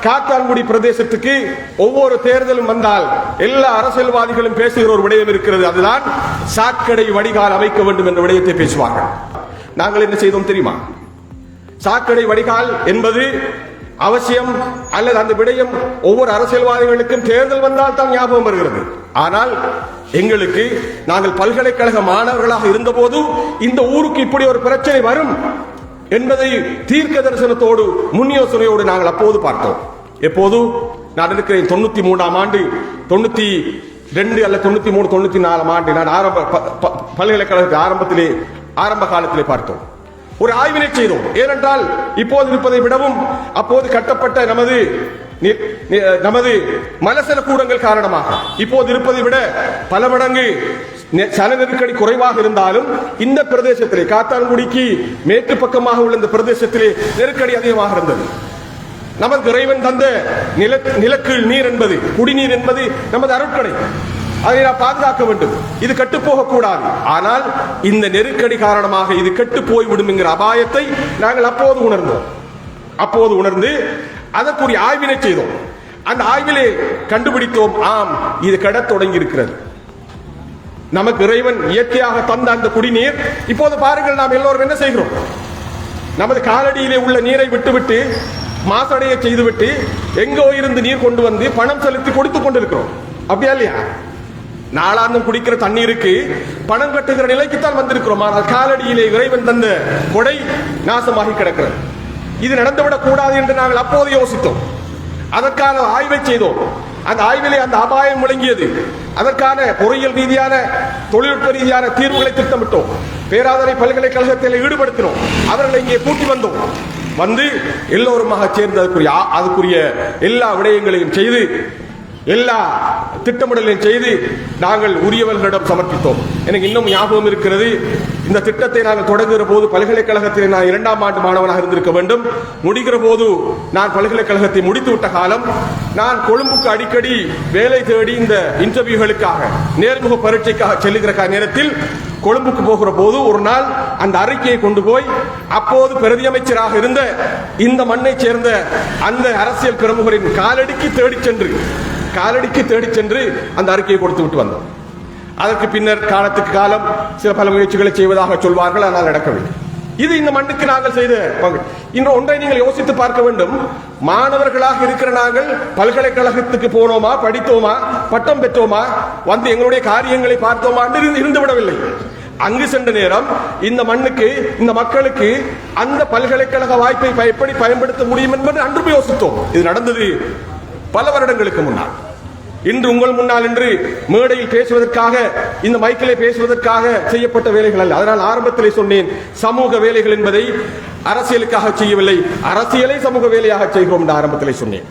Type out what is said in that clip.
காத்தான்குடி பிரதேசத்துக்கு ஒவ்வொரு தேர்தலும் வந்தால் எல்லா அரசியல்வாதிகளும் பேசுகிற ஒரு விடயம் இருக்கிறது. அதுதான் சாக்கடை வடிகால் அமைக்க வேண்டும் என்ற விடயத்தை பேசுவார்கள். நாங்கள் என்ன செய்தோம் தெரியுமா? சாக்கடை வடிகால் என்பது அவசியம் அல்லது அந்த விடயம் ஒவ்வொரு அரசியல்வாதிகளுக்கும் தேர்தல் வந்தால் தான் ஞாபகம் வருகிறது. ஆனால் எங்களுக்கு, நாங்கள் பல்கலைக்கழக மாணவர்களாக இருந்தபோது இந்த ஊருக்கு இப்படி ஒரு பிரச்சனை வரும் என்பதை தீர்க்க தரிசனத்தோடு முன் யோசனையோடு நாங்கள் அப்போது பார்த்தோம். எப்போது? நான் இருக்கிறேன் 93ஆம் ஆண்டு, 92 அல்ல 93 94ஆம் ஆண்டு நான் பல்கலைக்கழக ஆரம்ப காலத்திலே பார்த்தோம். ஒரு ஆய்வினை செய்தோம். ஏனென்றால் இப்போது இருப்பதை விடவும் அப்போது கட்டப்பட்ட நமது மலசல கூடங்கள் காரணமாக இப்போது இருப்பதை விட பல மடங்கு சன நெருக்கடி குறைவாக இருந்தாலும் இந்த பிரதேசத்திலே, காத்தான்குடிக்கு மேற்கு பக்கமாக உள்ள இந்த பிரதேசத்திலே நெருக்கடி அதிகமாக இருந்தது. நமது இறைவன் தந்த நிலக்கீழ் நீர் என்பது, குடிநீர் என்பது நமது அருட்கொடை. அதை நாம் பாதுகாக்க வேண்டும். இது கெட்டு போகக்கூடாது. ஆனால் இந்த நெருக்கடி காரணமாக இது கெட்டு போய்விடும் என்கிற அபாயத்தை நாங்கள் அப்போது உணர்ந்து அதற்குரிய ஆய்வினை செய்தோம். அந்த ஆய்விலே கண்டுபிடித்தோம், ஆம், இது கெடத் தொடங்கி இருக்கிறது. நமக்கு இறைவன் இயற்கையாக தந்த அந்த குடிநீர், இப்போது பாருங்கள், நாம் எல்லோரும் என்ன செய்கிறோம்? நமது காலடியிலே உள்ள நீரை விட்டுவிட்டு மாசடைய செய்துவிட்டு எங்கோ இருந்து நீர் கொண்டு வந்து பணம் செலுத்தி கொடுத்துக் கொண்டிருக்கிறோம். அப்படியா இல்லையா? நாளாந்தம் குடிக்கிற தண்ணீருக்கு பணம் கட்டுகிற நிலைக்குத்தான் வந்திருக்கிறோம். ஆனால் காலடியிலே இறைவன் தந்த கொடை நாசமாகி கிடக்கிறது. இது நடந்துவிடக் கூடாது என்று நாங்கள் அப்போது யோசித்தோம். அதற்கான ஆய்வை செய்தோம். அந்த ஆய்விலே அந்த அபாயம் முழங்கியது. அதற்கான பொறியியல் ரீதியான, தொழில்நுட்ப ரீதியான தீர்வுகளை திட்டமிட்டோம். பேராதனை பல்கலைக்கழகத்தில் ஈடுபடுத்தினோம். அவர்களை இங்கே கூட்டி வந்து எல்லோருமாக சேர்ந்து அதுக்குரிய எல்லா விடயங்களையும் செய்து, எல்லா திட்டமிடலையும் செய்து நாங்கள் உரியவர்களிடம் சமர்ப்பித்தோம். எனக்கு இன்னும் ஞாபகம் இருக்கிறது, இந்த திட்டத்தை நாங்கள் தொடங்குகிற போது பல்கலைக்கழகத்தில் நான் 2ஆம் ஆண்டு மாணவனாக இருந்திருக்க வேண்டும். முடிகிற போது நான் பல்கலைக்கழகத்தை முடித்து விட்ட காலம். நான் கொழும்புக்கு அடிக்கடி வேலை தேடி இந்த இன்டர்வியூகளுக்காக, நேர்முக பரீட்சைக்காக செல்லுகிற நேரத்தில் கொழும்புக்கு போகிற போது ஒரு நாள் அந்த அறிக்கையை கொண்டு போய் அப்போது பிரதி அமைச்சராக இருந்த இந்த மண்ணை சேர்ந்த அந்த அரசியல் பிரமுகரின் காலடிக்கு தேடிச் சென்று அந்த அறிக்கையை கொடுத்து விட்டு வந்தோம். அதற்கு பின்னர் காலத்துக்கு காலம் சில பல முயற்சிகளை செய்வதாக சொல்வார்கள், ஆனால் நடக்கவில்லை. இது இந்த மண்ணுக்கு நாங்கள் செய்த பங்கு. இன்னும் ஒன்றை நீங்கள் யோசித்து பார்க்க வேண்டும். மாணவர்களாக இருக்கிற நாங்கள் பல்கலைக்கழகத்துக்கு போனோமா, படித்தோமா, பட்டம் பெற்றோமா, வந்து எங்களுடைய காரியங்களை பார்த்தோமா என்று இருந்து விடவில்லை. அங்கு சென்ற நேரம் இந்த மண்ணுக்கு, இந்த மக்களுக்கு அந்த பல்கலைக்கழக வாய்ப்பை எப்படி பயன்படுத்த முடியும் என்பது அன்று யோசித்தோம். இது நடந்தது பல வருடங்களுக்கு முன்னால். இன்று உங்கள் முன்னால் இன்று மேடையில் பேசுவதற்காக, இந்த மைக்கிலே பேசுவதற்காக செய்யப்பட்ட வேலைகள் அல்ல. அதனால் ஆரம்பத்திலே சொன்னேன், சமூக வேலைகள் என்பதை அரசியலுக்காக செய்யவில்லை, அரசியலை சமூக வேலையாக செய்கிறோம் என்று ஆரம்பத்திலே சொன்னேன்.